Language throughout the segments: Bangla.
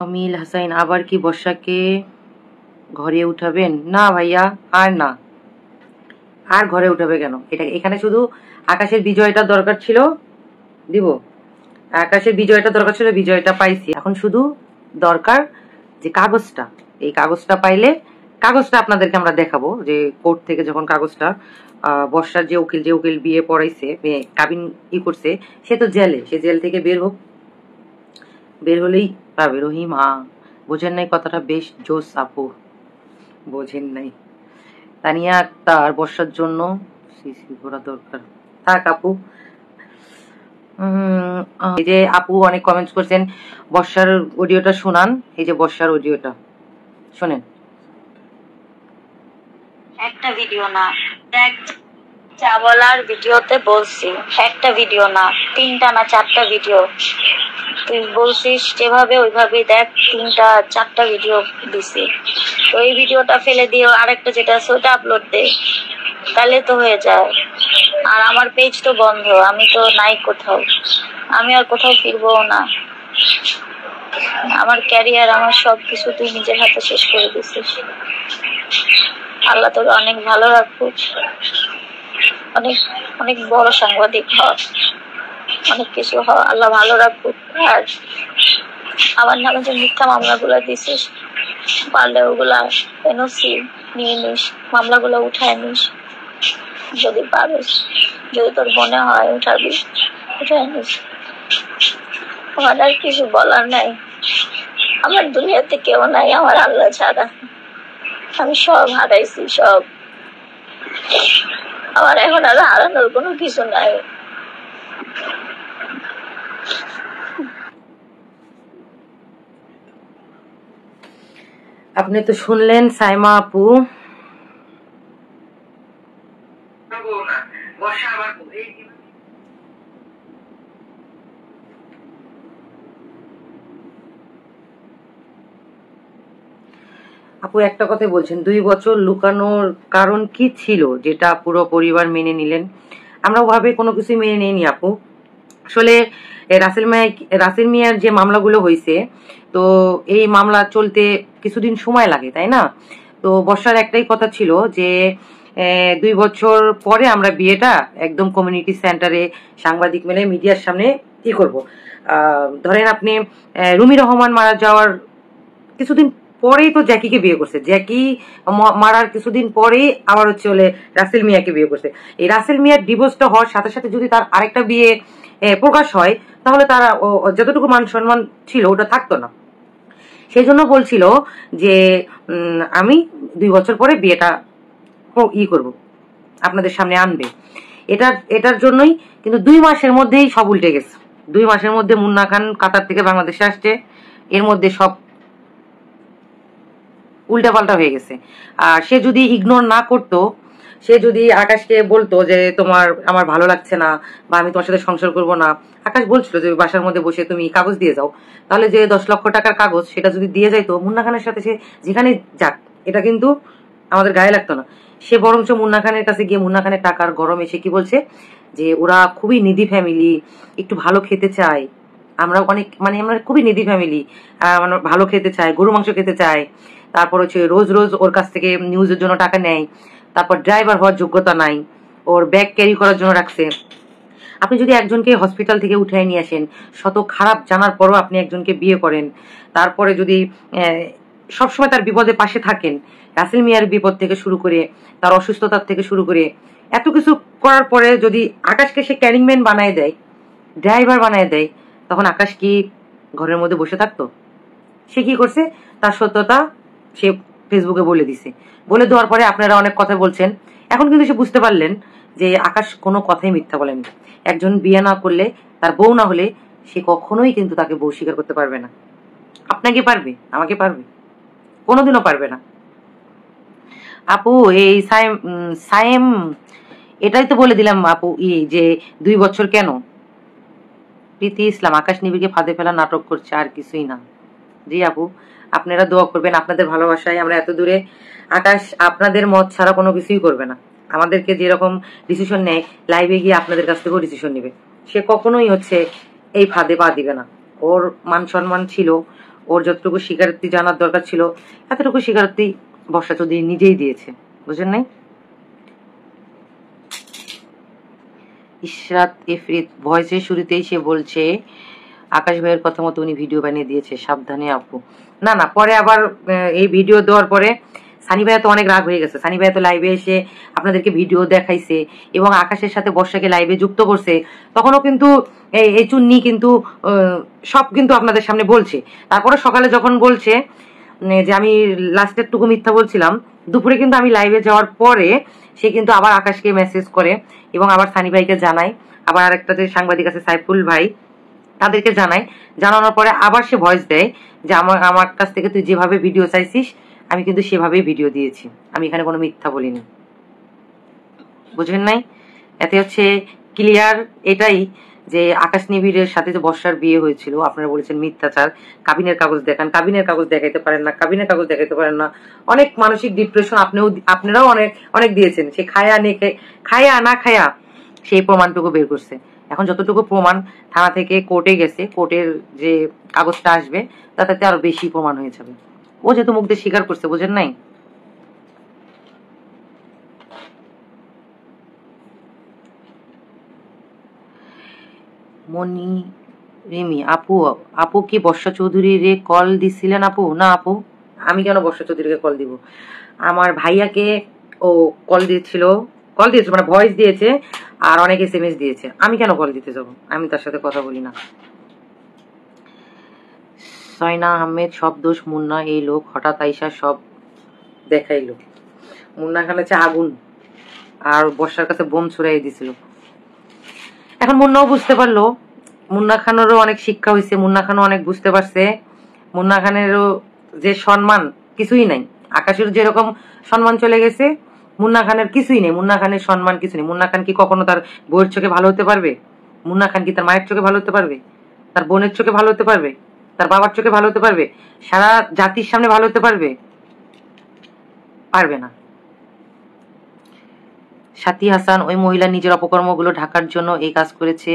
আমিল হাসাইন আবার কি বর্ষাকে ঘরে উঠাবেন? না ভাইয়া, আর না, আর ঘরে উঠাবে কেন? এটা এখানে শুধু আকাশের বিজয়টা দরকার ছিল, দিব। আকাশের বিজয়টা দরকার ছিল, বিজয়টা পাইছি। এখন শুধু দরকার যে কাগজটা, এই কাগজটা পাইলে কাগজটা আপনাদেরকে আমরা দেখাবো যে কোর্ট থেকে যখন কাগজটা বর্ষার যে উকিল বিয়ে পড়াইছে, কাবিন করছে, সে তো জেলে, সে জেল থেকে বের হোক, বের হলেই পাবে। রহিমা বোঝেন নাই কথাটা? বেশ জোস আপু, বোঝেন নাই। তানিয়া আক্তার বর্ষার জন্য সিসি ঘোরা দরকার। থাক আপু। এই যে আপু অনেক কমেন্টস করছেন, বর্ষার অডিওটা শোনান। এই যে বর্ষার অডিওটা শোনেন। একটা ভিডিও না, দেখ যা বলার ভিডিওতে বলছি, একটা ভিডিও না, 3টা না 4টা ভিডিও। তুই বলছিস যেভাবে ওইভাবেই দেখ, 3টা 4টা ভিডিও দিছি। ওই ভিডিওটা ফেলে দিয়ে আরেকটা যেটা আছে ওটা আপলোড দে, তাহলে তো হয়ে যায়। আর আমার পেজ তো বন্ধ, আমি তো নাই কোথাও, আমি আর কোথাও ফিরবো না। আমার ক্যারিয়ার, আমার সবকিছু তুই নিজের হাতে শেষ করে দিছিস। আল্লাহ তোকে অনেক ভালো রাখুক, অনেক অনেক বড় সাংবাদিক হ, অনেক কিছু হ, আল্লাহ ভালো রাখুক। আর আমার নামে যে মিথ্যা মামলাগুলো দিছিস, পারলে ওগুলা এনওসি নিয়ে নিস, মামলাগুলো উঠায় নিস যদি পারিস, যদি তোর মনে হয় উঠাবি, উঠায় নিস। আমার আর কিছু বলার নাই, আমার দুনিয়াতে কেউ নাই আমার আল্লাহ ছাড়া। আমি সব হারাইছি, সব। আমার এখন আর হারানোর কোনো কিছু নাই। আপনি তো শুনলেন সাইমা আপু। আপু একটা কথাই বলছেন, 2 বছর লুকানোর কারণ কি ছিল যেটা পুরো পরিবার মেনে নিলেন? আমরা ওভাবে কোনো কিছু মেনে নিইনি আপু। আসলে রাসেল মিয়ার যে মামলাগুলো হয়েছে, তো এই মামলা চলতে কিছুদিন সময় লাগে, তাই না? তো বর্ষার একটাই কথা ছিল যে 2 বছর পরে আমরা বিয়েটা একদম কমিউনিটি সেন্টারে সাংবাদিক মেলে মিডিয়ার সামনে করব। ধরেন আপনি রুমি রহমান মারা যাওয়ার কিছুদিন পরেই তো জ্যাকিকে বিয়ে করছে, জ্যাকি মারার কিছুদিন পরেই আবার রাসেল মিয়াকে বিয়ে করছে। এই রাসেল মিয়ার ডিভোর্সটা হওয়ার সাথে সাথে যদি তার আরেকটা বিয়ে প্রকাশ হয়, তাহলে তারা যতটুকু মান সম্মান ছিল ওটা থাকতো না। সেই জন্য বলছিল যে আমি 2 বছর পরে বিয়েটা করব, আপনাদের সামনে আনবে। এটার জন্যই কিন্তু 2 মাসের মধ্যেই সব উল্টে গেছে। 2 মাসের মধ্যে মুন্না খান কাতার থেকে বাংলাদেশে আসছে, এর মধ্যে সব উল্টাপাল্টা হয়ে গেছে। আর সে যদি ইগনোর না করতো, সে যদি আকাশকে বলতো যে আমার ভালো লাগছে না বা আমি তোমার সাথে সংসার করবো না, আকাশ বলছিল যে বাসার মধ্যে বসে তুমি কাগজ দিয়ে যাও, তাহলে যে 10 লক্ষ টাকার কাগজ সেটা যদি দিয়ে যাইতো মুন্না খানের সাথে, সে যেখানে যাক, এটা কিন্তু আমাদের গায়ে লাগতো না। সে বরঞ্চ মুন্না খানের কাছে গিয়ে মুন্না খানের টাকার গরম এসে কি বলছে যে ওরা খুবই নিডি ফ্যামিলি, একটু ভালো খেতে চায়, আমরা অনেক আমরা খুবই নিডি ফ্যামিলি, মানে ভালো খেতে চায়, গরু মাংস খেতে চায়, তারপর রোজ রোজ ওর কাছ থেকে নিউজের জন্য টাকা নেয়, তারপর ড্রাইভার হওয়ার যোগ্যতা নাই, ওর ব্যাগ ক্যারি করার জন্য রাখছে। আপনি যদি একজনকে হসপিটাল থেকে উঠে নিয়ে আসেন, শত খারাপ জানার পরও আপনি একজনকে বিয়ে করেন, তারপরে যদি সবসময় তার বিপদে পাশে থাকেন, রাসেল মিয়ার বিপদ থেকে শুরু করে তার অসুস্থতার থেকে শুরু করে এত কিছু করার পরে যদি আকাশকে সে ক্যারিংম্যান বানায় দেয়, ড্রাইভার বানায় দেয়, তখন আকাশ কি ঘরের মধ্যে বসে থাকতো? সে কি করছে, তার সত্যতা সে ফেসবুকে বলে দিছে। বলে দেওয়ার পরে আপনারা অনেক কথা বলছেন, এখন কিন্তু সে বুঝতে পারলেন যে আকাশ কোনো কথাই মিথ্যা বলেনি। একজন বিয়ে না করলে, তার বউ না হলে, সে কখনোই কিন্তু তাকে বউ স্বীকার করতে পারবে না। আপনাকে পারবে, আমাকে পারবে? কোনোদিনও পারবে না। আপু এই সায়েম এটাই তো বলে দিলাম আপু, যে 2 বছর কেন? প্রীতি ইসলাম আকাশ নিবিড়কে ফাঁদে ফেলা নাটক করছে, আর কিছুই না। জি আপু, আপনারা দোয়া করবেন, আপনাদের ভালোবাসায় আমরা এত দূরে। আকাশ আপনাদের মত ছাড়া কোনো কিছুই করবে না। আমাদেরকে যেরকম ডিসিশন নেয়, লাইভে গিয়ে আপনাদের কাছ থেকেও ডিসিশন নেবে। সে কখনোই এই ফাঁদে পা দিবে না। ওর মান সম্মান ছিল, ওর যতটুকু স্বীকারোক্তি জানার দরকার ছিল এতটুকু স্বীকারোক্তি বর্ষা চৌধুরী নিজেই দিয়েছে, বুঝেন নাই? ইশরাত ইফরিত ভয়েসের শুরুতেই সে বলছে আকাশ ভাইয়ের কথা মতো উনি ভিডিও বানিয়ে দিয়েছে, সাবধানে আপু। না না, পরে আবার এই ভিডিও দেওয়ার পরে সানি ভাইয়া তো অনেক রাগ হয়ে গেছে। সানি ভাইয়া তো লাইভে এসে আপনাদেরকে ভিডিও দেখাইছে এবং আকাশের সাথে বর্ষাকে লাইভে যুক্ত করছে, তখনও কিন্তু এই চুন্নি কিন্তু সব কিন্তু আপনাদের সামনে বলছে। তারপরে সকালে যখন বলছে যে আমি লাস্টের টুকু মিথ্যা বলছিলাম, দুপুরে কিন্তু আমি লাইভে যাওয়ার পরে সে কিন্তু আবার আকাশকে মেসেজ করে এবং আবার সানি ভাইকে জানায়, আবার আরেকটা যে সাংবাদিক আছে সাইফুল ভাই তাদেরকে জানায়। জানানোর পরে আবার সে ভয়েস দেয় যে আমার কাছ থেকে তুই যেভাবে ভিডিও চাইছিস আমি কিন্তু সেভাবেই ভিডিও দিয়েছি, আমি এখানে কোনো মিথ্যা বলিনি, বুঝেন নাই? এতে হচ্ছে ক্লিয়ার এটাই যে আকাশ নিবিড়ের সাথে যে বর্ষার বিয়ে হয়েছিল, আপনারা বলেছেন মিথ্যাচার, কাবিনের কাগজ দেখান, কাবিনের কাগজ দেখাইতে পারেন না, কাবিনের কাগজ দেখাইতে পারেন না, অনেক মানসিক ডিপ্রেশন আপনারাও অনেক দিয়েছেন। সে খায়া না খায়া সেই প্রমাণটুকু বের করছে। এখন যতটুকু প্রমাণ থানা থেকে কোর্টে গেছে, কোর্টের যে কাগজটা আসবে তাতে আরো বেশি প্রমাণ হয়ে যাবে। ও যেহেতু মুখ দিয়ে স্বীকার করছে, বুঝেন নাই? মনি রিমি আপু কি বর্ষা চৌধুরীরে কল দিছিলেন আপু? না আপু, আমি কেন বর্ষা চৌধুরীকে কল দিব? আমার ভাইয়াকে ও কল দিয়েছে, মানে ভয়েস দিয়েছে আর অনেক SMS দিয়েছে, আমি কেন কল দিতে যাবো? আমি তার সাথে কথা বলি না। সয়না আহমেদ সব দোষ মুন্না, এই লোক হঠাৎ আইসা সব দেখাইলো। মুন্না খান হচ্ছে আগুন আর বর্ষার কাছে বোম ছুড়াই দিছিল। এখন মুন্নাও বুঝতে পারলো, মুন্না খানেরও অনেক শিক্ষা হয়েছে, মুন্না খানও অনেক বুঝতে পারছে মুন্না খানেরও যে সম্মান কিছুই নাই। আকাশের যেরকম সম্মান চলে গেছে মুন্না খানের কিছুই নেই, মুন্না খানের সম্মান কিছু নেই। মুন্না খান কি কখনো তার বউয়ের চোখে ভালো হতে পারবে? মুন্না খান কি তার মায়ের চোখে ভালো হতে পারবে? তার বোনের চোখে ভালো হতে পারবে? তার বাবার চোখে ভালো হতে পারবে? সারা জাতির সামনে ভালো হতে পারবে? পারবে না। সাথী হাসান ওই মহিলা নিজের অপকর্মগুলো ঢাকার জন্য এই কাজ করেছে,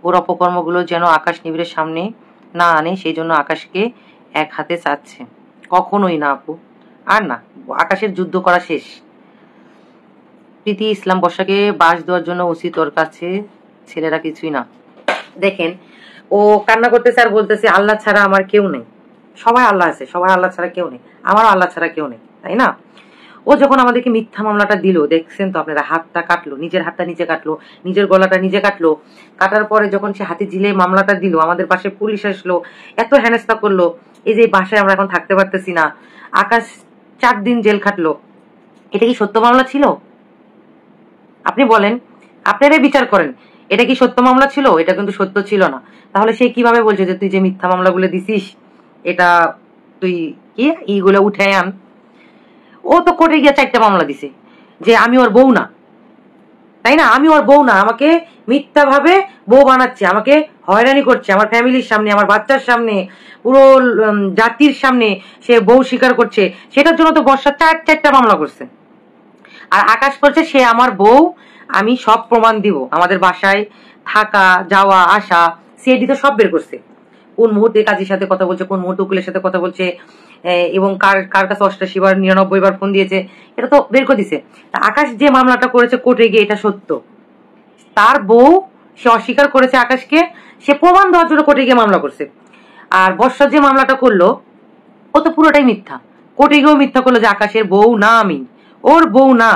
ওর অপকর্মগুলো যেন আকাশ নিবিড়ের সামনে না আনে সেই জন্য আকাশকে এক হাতে চাচ্ছে। কখনোই না আপু, আর না, আকাশের যুদ্ধ করা শেষ। প্রীতি ইসলাম বর্ষাকে বাস দেওয়ার জন্য উচিত ওর কাছে, ছেলেরা কিছুই না। দেখেন ও কান্না করতেছে আর বলতেছে আল্লাহ ছাড়া আমার কেউ নেই। সবাই আল্লাহ আছে, সবাই আল্লাহ ছাড়া কেউ নেই, আমারও আল্লাহ ছাড়া কেউ নেই, তাই না? ও যখন আমাদেরকে মিথ্যা মামলাটা দিল, দেখছেন তো আপনারা, হাতটা কাটলো, নিজের হাতটা নিজে কাটলো, নিজের গলাটা নিজে কাটলো, কাটার পরে যখন সে হাতে ঝিলে মামলাটা দিল, আমাদের পাশে পুলিশ আসলো, এত হেনস্থা করলো, এই যে বাসায় আমরা এখন থাকতে পারতেছি না, আকাশ 4 দিন জেল খাটলো, এটা কি সত্য মামলা ছিল? আপনি বলেন, আপনারাই বিচার করেন, এটা কি সত্য মামলা ছিল? এটা কিন্তু সত্য ছিল না। তাহলে সে কিভাবে বলছে যে তুই যে মিথ্যা মামলাগুলো দিছিস এটা তুই কি এইগুলো উঠে আন? ও তো কোর্টে গিয়ে 4টা মামলা দিছে যে আমি ওর বউ না, তাই না? আমি ওর বউ না, আমাকে মিথ্যা ভাবে বউ বানাচ্ছে, আমাকে হয়রানি করছে, আমার ফ্যামিলির সামনে, আমার বাচ্চার সামনে, পুরো জাতির সামনে সে বউ স্বীকার করছে। সেটার জন্য তো বর্ষা 4টা মামলা করছে। আর আকাশ করছে সে আমার বউ, আমি সব প্রমাণ দিব, আমাদের বাসায় থাকা যাওয়া আসা সিআইডি তো সব বের করছে, কোন মুহূর্তে কাজীর সাথে কথা বলছে, কোন মুহূর্তে উকিলের সাথে কথা বলছে, এবং কার কাছে 88 বার 99 বার ফোন দিয়েছে, এটা তো বের করে দিছে। আকাশ যে মামলাটা করেছে কোর্টে গিয়ে এটা সত্য, তার বউ সে অস্বীকার করেছে আকাশকে, সে প্রমাণ দেওয়ার জন্য কোর্টে গিয়ে মামলা করছে। আর বর্ষা যে মামলাটা করলো ও তো পুরোটাই মিথ্যা, কোর্টে গিয়েও মিথ্যা করলো যে আকাশের বউ না আমি, ওর বউ না,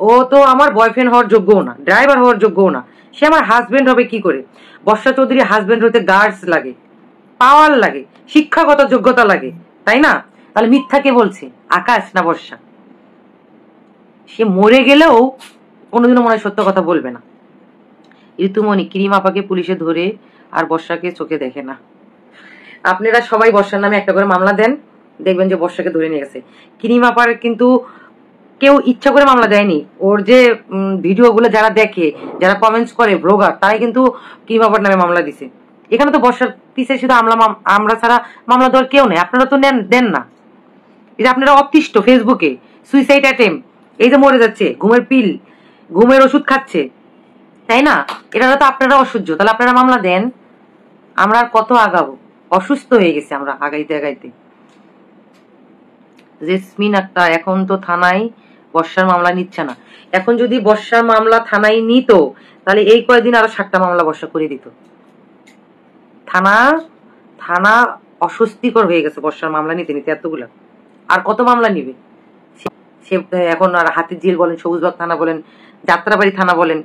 ও তো আমার বয়ফ্রেন্ড হওয়ার যোগ্যও না, ড্রাইভার হওয়ার যোগ্যও না, সে আমার হাজবেন্ড হবে কি করে? বর্ষা চৌধুরী হাজবেন্ড হতে গার্ডস লাগে, পাওয়ার লাগে, শিক্ষাগত যোগ্যতা লাগে, তাই না? তাহলে মিথ্যা কে বলছে, আকাশ না বর্ষা? সে মরে গেলেও কোনোদিনও মনে হয় সত্য কথা বলবে না। ঋতুমণি ক্রিম আপাকে পুলিশে ধরে আর বর্ষাকে চোখে দেখে না। আপনারা সবাই বর্ষার নামে একটা করে মামলা দেন, দেখবেন যে বর্ষাকে ধরে নিয়ে গেছে। ক্রিম আপার কিন্তু কেউ ইচ্ছা করে মামলা দেয়নি, ওর যে ভিডিওগুলো যারা দেখে, যারা কমেন্টস করে ব্লগার, তারাই কিন্তু ক্রিম আপার নামে মামলা দিছে। এখানে তো বর্ষার পিছিয়ে শুধু আমরা ছাড়া মামলা দেওয়ার কেউ নেই, আপনারা তো দেন না। এই যে আপনারা অতিষ্ঠ ফেসবুকে সুইসাইড অ্যাটেম্প, এই যে মরে যাচ্ছে, ঘুমের পিল, ঘুমের ওষুধ খাচ্ছে, তাই না? এটা তো আপনারা অসহ্য, তাহলে আপনারা মামলা দেন, আমরা আর কত আগাবো? অসুস্থ হয়ে গেছি আমরা আগাইতে আগাইতে। জেসমিন আক্তার, এখন তো থানায় বর্ষার মামলা নিচ্ছে না। এখন যদি বর্ষার মামলা থানায় নিত তাহলে এই কয়েকদিন আরো 7টা মামলা বর্ষা করে দিত। থানা থানা অস্বস্তিকর হয়ে গেছে বর্ষার মামলা নিতে নিতে এতগুলা। আর কত মামলা নিবে সে? এখন আর হাতির ঝিল বলেন, সবুজবাগ থানা বলেন, যাত্রাবাড়ি থানা বলেন,